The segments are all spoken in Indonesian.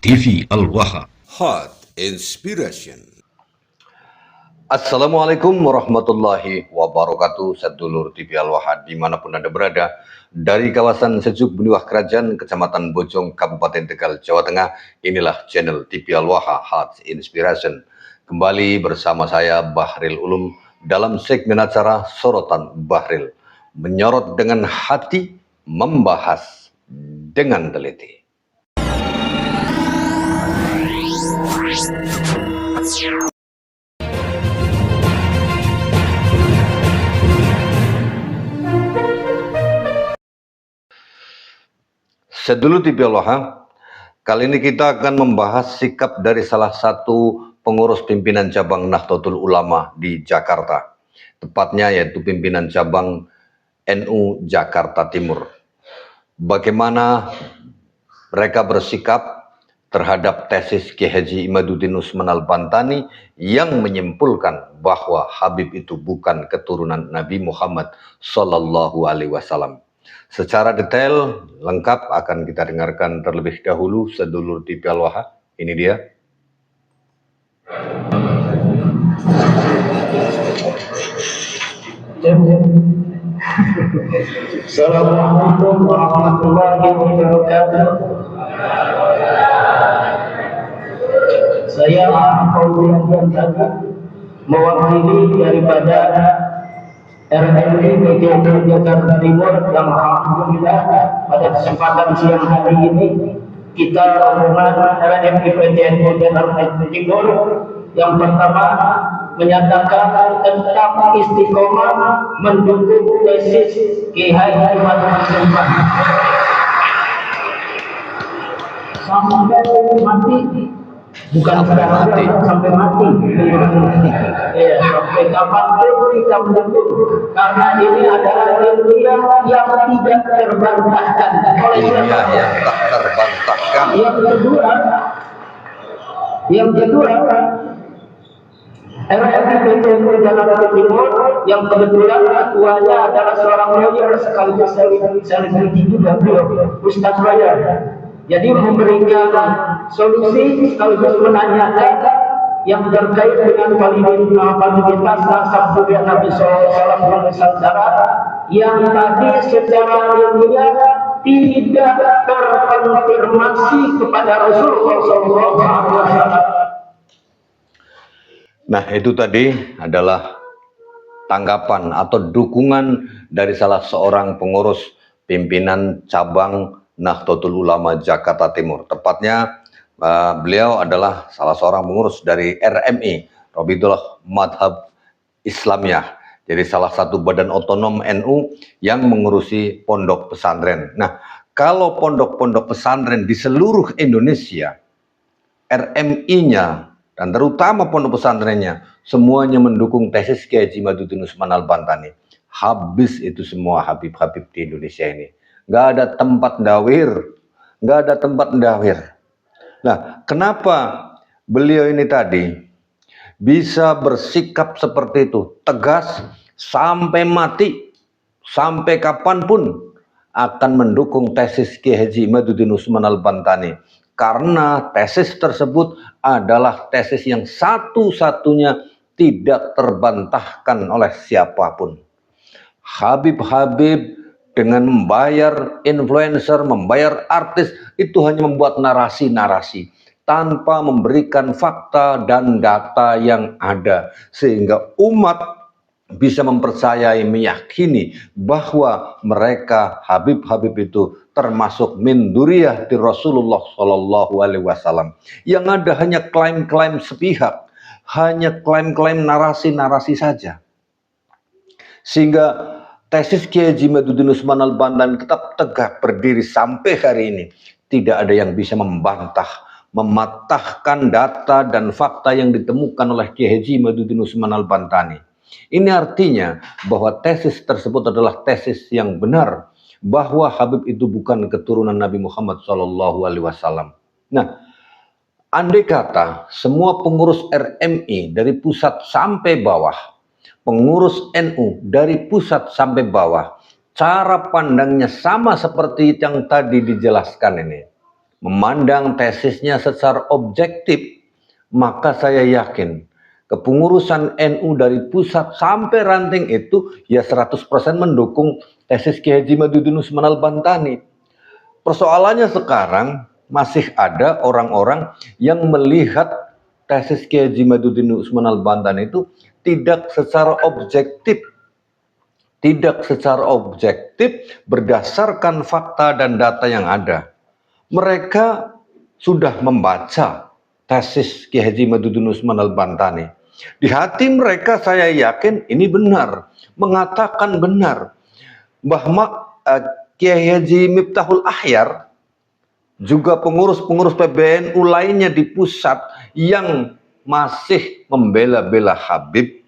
TV Al-Waha. Heart Inspiration. Assalamualaikum warahmatullahi wabarakatuh. Sedulur TV Al-Waha dimanapun Anda berada, dari kawasan Sejuk Beniwah Kerajaan, Kecamatan Bojong, Kabupaten Tegal, Jawa Tengah. Inilah channel TV Al-Waha Heart Inspiration. Kembali bersama saya Bahril Ulum dalam segmen acara Sorotan Bahril, menyorot dengan hati, membahas dengan teliti. Sedulur TV Al-Waha, kali ini kita akan membahas sikap dari salah satu pengurus pimpinan cabang Nahdlatul Ulama di Jakarta, tepatnya yaitu pimpinan cabang NU Jakarta Timur. Bagaimana mereka bersikap terhadap tesis Kiai Haji Imaduddin Usman Al-Bantani yang menyimpulkan bahwa Habib itu bukan keturunan Nabi Muhammad Sallallahu Alaihi Wasallam. Secara detail lengkap akan kita dengarkan terlebih dahulu, sedulur TV Al-Waha. Ini dia. Assalamualaikum warahmatullahi wabarakatuh. Saya Fauzan Tadi, mewakili daripada RMI PJJ Jakarta Timur yang alhamdulillah pada kesempatan siang hari ini kita rombongan RMI PJJ Jakarta Timur yang pertama menyatakan tentang istiqomah mendukung tesis Kiai Haji Imaduddin Usman sampai mati. Bukan sampai mati. Ya, sampai kapanpun kita mendukung, karena ini adalah ilmiah yang tidak terbantahkan oleh siapa. Yang kedua, RMI PJJ Jakarta Timur yang kebetulan ketuanya adalah seorang lawyer sekaligus selebriti juga, Ustaz Bayar. Jadi memberikan solusi sekaligus menanyakan yang terkait dengan validitas nasab Nabi SAW yang tadi secara ilmiah tidak terkonfirmasi kepada Rasulullah SAW. Nah, itu tadi adalah tanggapan atau dukungan dari salah seorang pengurus pimpinan cabang Nahdlatul Ulama Jakarta Timur. Tepatnya beliau adalah salah seorang pengurus dari RMI, Rabitatul Madhab Islamiyah. Jadi salah satu badan otonom NU yang mengurusi pondok pesantren. Nah, kalau pondok-pondok pesantren di seluruh Indonesia, RMI-nya dan terutama pondok pesantrennya semuanya mendukung tesis Kiai Haji Imaduddin Usman Al-Bantani. Habis itu semua Habib-Habib di Indonesia ini. Nggak ada tempat ndawir. Nah, kenapa beliau ini tadi bisa bersikap seperti itu, tegas sampai mati, sampai kapanpun akan mendukung tesis Kiai Haji Imaduddin Usman Al-Bantani, karena tesis tersebut adalah tesis yang satu-satunya tidak terbantahkan oleh siapapun. Habib-habib dengan membayar influencer, membayar artis, itu hanya membuat narasi-narasi tanpa memberikan fakta dan data yang ada, sehingga umat bisa mempercayai, meyakini bahwa mereka Habib-habib itu termasuk min dzurriyyati Rasulullah Shallallahu Alaihi Wasallam. Yang ada hanya klaim-klaim sepihak, hanya klaim-klaim narasi-narasi saja, sehingga tesis Kiai Haji Imaduddin Usman Al-Bantani tetap tegak berdiri sampai hari ini. Tidak ada yang bisa membantah, mematahkan data dan fakta yang ditemukan oleh Kiai Haji Imaduddin Usman Al-Bantani. Ini artinya bahwa tesis tersebut adalah tesis yang benar, bahwa Habib itu bukan keturunan Nabi Muhammad Sallallahu Alaihi Wasallam. Nah, andai kata semua pengurus RMI dari pusat sampai bawah, pengurus NU dari pusat sampai bawah, cara pandangnya sama seperti yang tadi dijelaskan ini, memandang tesisnya secara objektif, maka saya yakin kepengurusan NU dari pusat sampai ranting itu ya 100% mendukung tesis Kiai Haji Maduddin Usman Al-Bantani. Persoalannya sekarang masih ada orang-orang yang melihat tesis Kiai Haji Maduddin Usman Al-Bantani itu tidak secara objektif berdasarkan fakta dan data yang ada. Mereka sudah membaca tesis Kiai Haji Maduddin Usman Al-Bantani. Di hati mereka saya yakin ini benar, mengatakan benar bahwa Kiai Haji Miftahul Ahyar juga pengurus-pengurus PBNU lainnya di pusat yang masih membela-bela Habib.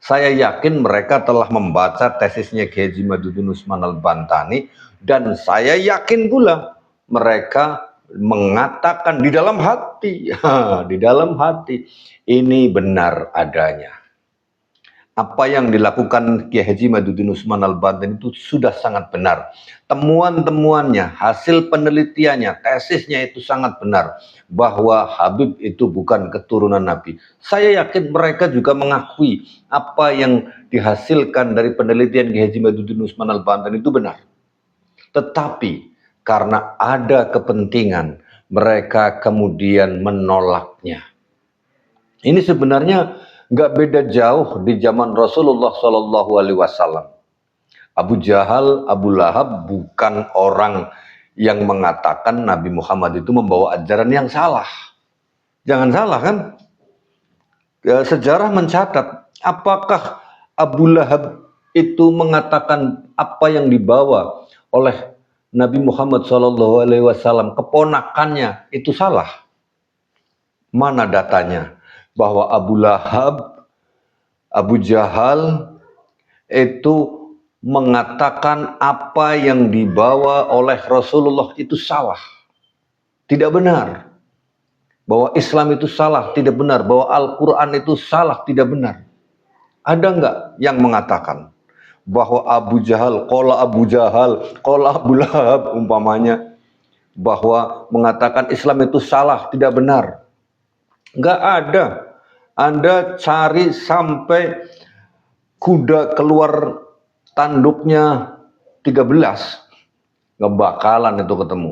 Saya yakin mereka telah membaca tesisnya Kiai Haji Maduddin Usman Al-Bantani, dan saya yakin pula mereka mengatakan di dalam hati, ini benar adanya. Apa yang dilakukan Kiai Haji Maduddin Usman Al-Bantani itu sudah sangat benar. Temuan-temuannya, hasil penelitiannya, tesisnya itu sangat benar. Bahwa Habib itu bukan keturunan Nabi. Saya yakin mereka juga mengakui apa yang dihasilkan dari penelitian Kiai Haji Maduddin Usman Al-Bantani itu benar. Tetapi karena ada kepentingan, mereka kemudian menolaknya. Ini sebenarnya nggak beda jauh di zaman Rasulullah SAW. Abu Jahal, Abu Lahab bukan orang yang mengatakan Nabi Muhammad itu membawa ajaran yang salah. Jangan salah kan? Sejarah mencatat, apakah Abu Lahab itu mengatakan apa yang dibawa oleh Nabi Muhammad SAW, keponakannya, itu salah? Mana datanya? Bahwa Abu Lahab, Abu Jahal itu mengatakan apa yang dibawa oleh Rasulullah itu salah, tidak benar. Bahwa Islam itu salah, tidak benar. Bahwa Al-Quran itu salah, tidak benar. Ada nggak yang mengatakan bahwa Abu Jahal, qala Abu Jahal, qala Abu Lahab umpamanya, bahwa mengatakan Islam itu salah, tidak benar? Nggak ada. Anda cari sampai kuda keluar tanduknya 13, nggak bakalan itu ketemu.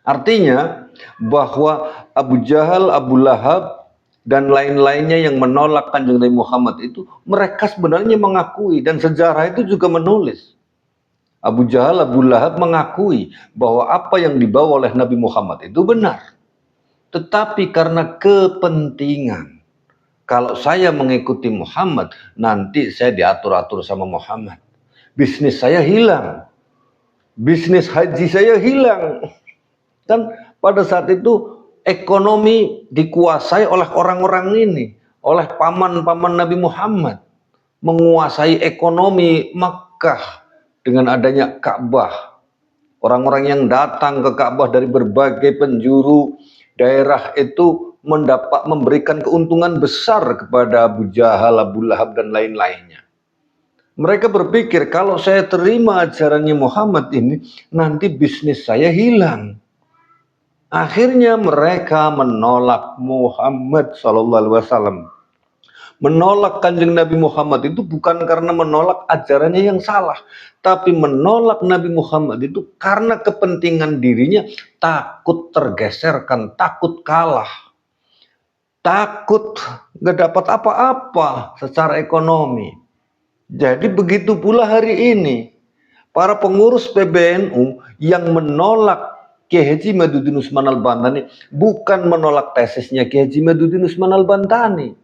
Artinya bahwa Abu Jahal, Abu Lahab, dan lain-lainnya yang menolak Kanjeng Nabi Muhammad itu, mereka sebenarnya mengakui, dan sejarah itu juga menulis. Abu Jahal, Abu Lahab mengakui bahwa apa yang dibawa oleh Nabi Muhammad itu benar. Tetapi karena kepentingan, kalau saya mengikuti Muhammad, nanti saya diatur-atur sama Muhammad. Bisnis saya hilang. Bisnis haji saya hilang. Dan pada saat itu ekonomi dikuasai oleh orang-orang ini. Oleh paman-paman Nabi Muhammad. Menguasai ekonomi Makkah dengan adanya Ka'bah. Orang-orang yang datang ke Ka'bah dari berbagai penjuru daerah itu memberikan keuntungan besar kepada Abu Jahal, Abu Lahab, dan lain-lainnya. Mereka berpikir kalau saya terima ajarannya Muhammad ini, nanti bisnis saya hilang. Akhirnya mereka menolak Muhammad SAW. Menolak Kanjeng Nabi Muhammad itu bukan karena menolak ajarannya yang salah, tapi menolak Nabi Muhammad itu karena kepentingan dirinya, takut tergeserkan, takut kalah, takut nggak dapat apa-apa secara ekonomi. Jadi begitu pula hari ini para pengurus PBNU yang menolak Kiai Haji Maduddin Usman Al-Bantani bukan menolak tesisnya Kiai Haji Maduddin Usman Al-Bantani,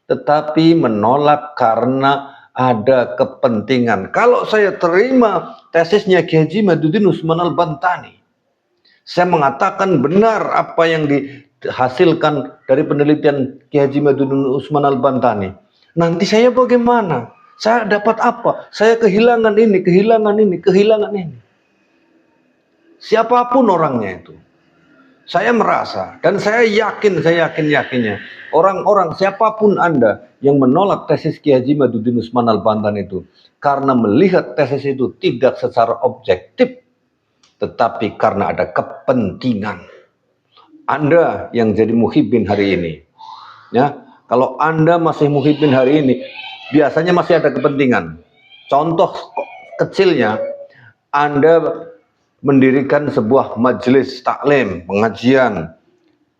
tetapi menolak karena ada kepentingan. Kalau saya terima tesisnya Kiai Haji Maduddin Usman Al-Bantani, saya mengatakan benar apa yang dihasilkan dari penelitian Kiai Haji Maduddin Usman Al-Bantani. Nanti saya bagaimana? Saya dapat apa? Saya kehilangan ini, kehilangan ini, kehilangan ini. Siapapun orangnya itu. Saya merasa dan saya yakinnya orang-orang siapapun Anda yang menolak tesis Kiai Haji Maduddin Usman Al-Bantani itu karena melihat tesis itu tidak secara objektif, tetapi karena ada kepentingan. Anda yang jadi muhibbin hari ini, ya, kalau Anda masih muhibbin hari ini, biasanya masih ada kepentingan. Contoh kecilnya, Anda mendirikan sebuah majelis taklim, pengajian,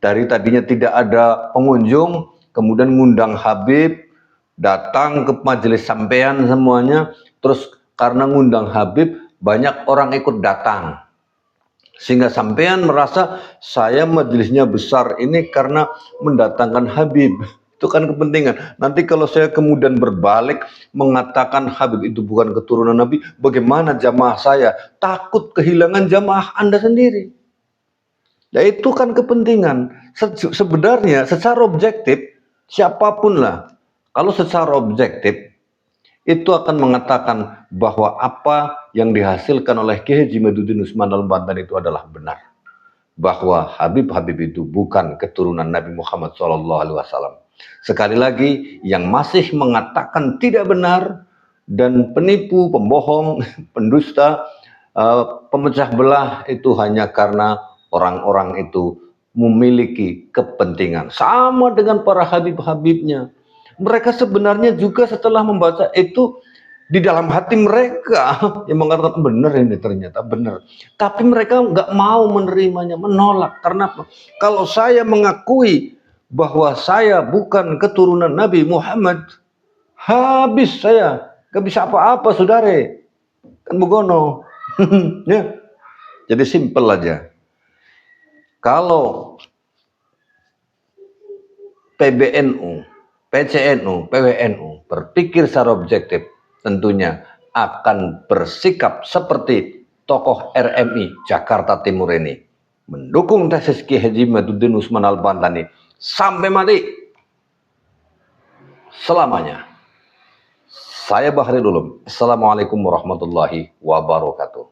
dari tadinya tidak ada pengunjung, kemudian ngundang Habib, datang ke majelis sampean semuanya, terus karena ngundang Habib, banyak orang ikut datang. Sehingga sampean merasa saya majelisnya besar ini karena mendatangkan Habib. Itu kan kepentingan. Nanti kalau saya kemudian berbalik mengatakan Habib itu bukan keturunan Nabi, bagaimana jamaah saya? Takut kehilangan jamaah Anda sendiri. Ya itu kan kepentingan. Sebenarnya secara objektif, siapapun lah, kalau secara objektif, itu akan mengatakan bahwa apa yang dihasilkan oleh Kiai Haji Madudin Usman Al-Bantan itu adalah benar. Bahwa Habib-Habib itu bukan keturunan Nabi Muhammad SAW. Sekali lagi, yang masih mengatakan tidak benar dan penipu, pembohong, pendusta, pemecah belah itu hanya karena orang-orang itu memiliki kepentingan. Sama dengan para Habib-Habibnya. Mereka sebenarnya juga setelah membaca itu di dalam hati mereka yang mengatakan benar ini ternyata benar. Tapi mereka nggak mau menerimanya, menolak. Karena kalau saya mengakui bahwa saya bukan keturunan Nabi Muhammad, habis saya, nggak bisa apa-apa saudara. Kan begono. Ya. Jadi simpel aja. Kalau PBNU, PCNU, PWNU berpikir secara objektif, tentunya akan bersikap seperti tokoh RMI Jakarta Timur ini, mendukung tesis Kiai Haji Madudin Usman Al-Bantani sampai mati selamanya. Saya Bahri Ulum. Assalamualaikum warahmatullahi wabarakatuh.